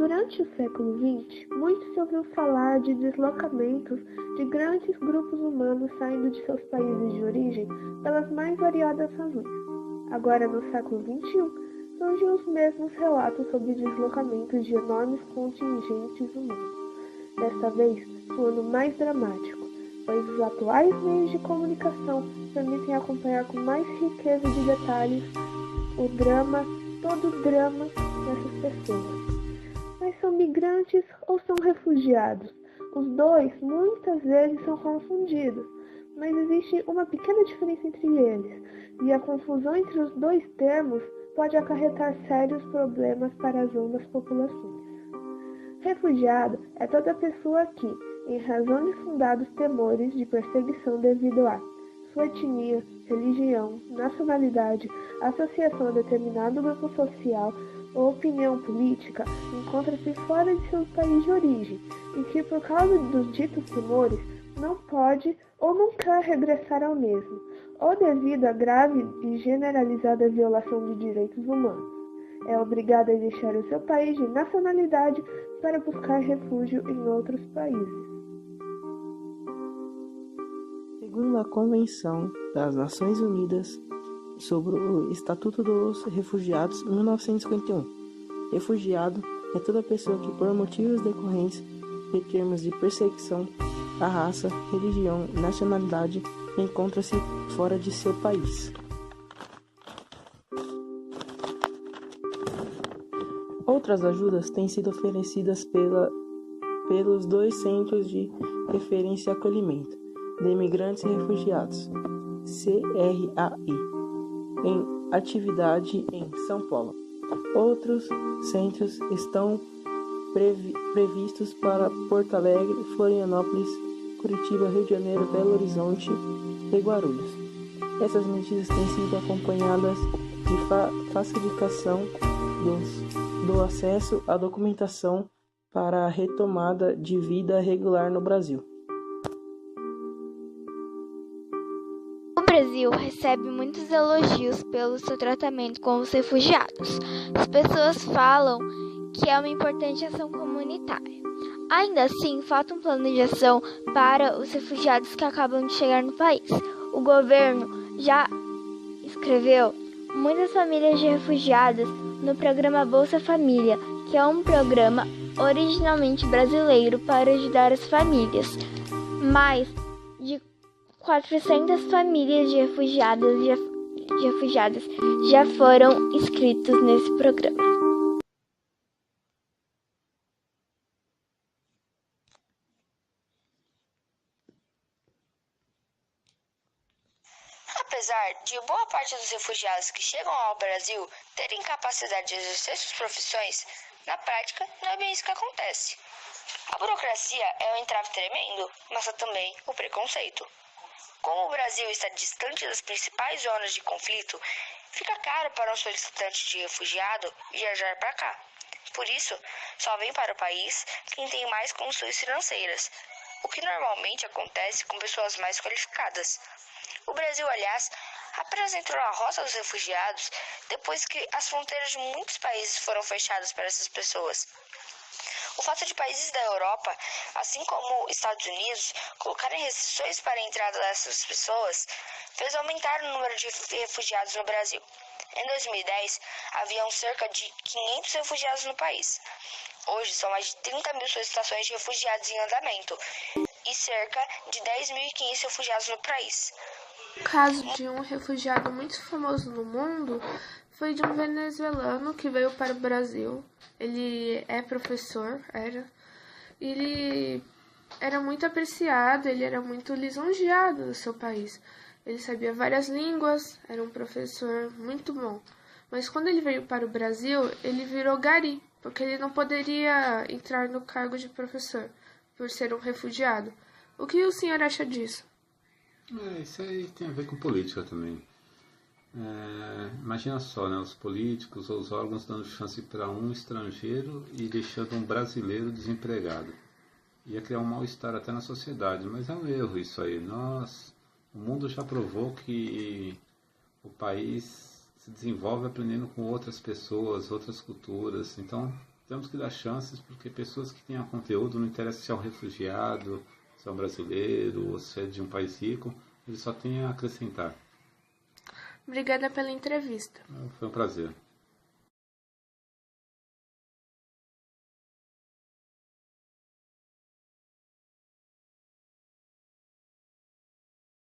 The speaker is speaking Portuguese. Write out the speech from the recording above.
Durante o século XX, muito se ouviu falar de deslocamentos de grandes grupos humanos saindo de seus países de origem pelas mais variadas razões. Agora, no século XXI, surgem os mesmos relatos sobre deslocamentos de enormes contingentes humanos. Desta vez, soando mais dramático, pois os atuais meios de comunicação permitem acompanhar com mais riqueza de detalhes todo o drama dessas pessoas. Mas são migrantes ou são refugiados? Os dois muitas vezes são confundidos, mas existe uma pequena diferença entre eles, e a confusão entre os dois termos pode acarretar sérios problemas para as ambas populações. Refugiado é toda pessoa que, em razão de fundados temores de perseguição devido a sua etnia, religião, nacionalidade, associação a determinado grupo social ou opinião política, encontra-se fora de seu país de origem e que, por causa dos ditos temores, não pode ou não quer regressar ao mesmo, ou devido à grave e generalizada violação de direitos humanos. É obrigado a deixar o seu país de nacionalidade para buscar refúgio em outros países. Segundo a Convenção das Nações Unidas sobre o Estatuto dos Refugiados, em 1951, refugiado é toda pessoa que, por motivos decorrentes de termos de perseguição à raça, religião e nacionalidade, encontra-se fora de seu país. Outras ajudas têm sido oferecidas pelos dois Centros de Referência e Acolhimento de Imigrantes e Refugiados, CRAI, em atividade em São Paulo. Outros centros estão previstos para Porto Alegre, Florianópolis, Curitiba, Rio de Janeiro, Belo Horizonte e Guarulhos. Essas medidas têm sido acompanhadas de facilitação do acesso à documentação para a retomada de vida regular no Brasil. O Brasil recebe muitos elogios pelo seu tratamento com os refugiados. As pessoas falam que é uma importante ação comunitária. Ainda assim, falta um plano de ação para os refugiados que acabam de chegar no país. O governo já inscreveu muitas famílias de refugiados no programa Bolsa Família, que é um programa originalmente brasileiro para ajudar as famílias. Mais de 400 famílias de refugiados já foram inscritos nesse programa. Apesar de boa parte dos refugiados que chegam ao Brasil terem capacidade de exercer suas profissões, na prática não é bem isso que acontece. A burocracia é um entrave tremendo, mas há também o preconceito. Como o Brasil está distante das principais zonas de conflito, fica caro para um solicitante de refugiado viajar para cá. Por isso, só vem para o país quem tem mais condições financeiras, o que normalmente acontece com pessoas mais qualificadas. O Brasil, aliás, apenas entrou na rota dos refugiados depois que as fronteiras de muitos países foram fechadas para essas pessoas. O fato de países da Europa, assim como Estados Unidos, colocarem restrições para a entrada dessas pessoas, fez aumentar o número de refugiados no Brasil. Em 2010, haviam cerca de 500 refugiados no país. Hoje, são mais de 30 mil solicitações de refugiados em andamento e cerca de 10.500 refugiados no país. O caso de um refugiado muito famoso no mundo foi de um venezuelano que veio para o Brasil. Ele é professor, ele era muito apreciado, ele era muito lisonjeado no seu país. Ele sabia várias línguas, era um professor muito bom. Mas quando ele veio para o Brasil, ele virou gari, porque ele não poderia entrar no cargo de professor, por ser um refugiado. O que o senhor acha disso? Isso aí tem a ver com política também. Imagina só, né, os políticos ou os órgãos dando chance para um estrangeiro e deixando um brasileiro desempregado. Ia criar um mal-estar até na sociedade, mas é um erro isso aí. O mundo já provou que o país se desenvolve aprendendo com outras pessoas, outras culturas. Então temos que dar chances, porque pessoas que tenham conteúdo, não interessa se é um refugiado, se é um brasileiro ou se é de um país rico, ele só tem a acrescentar. Obrigada pela entrevista. Foi um prazer.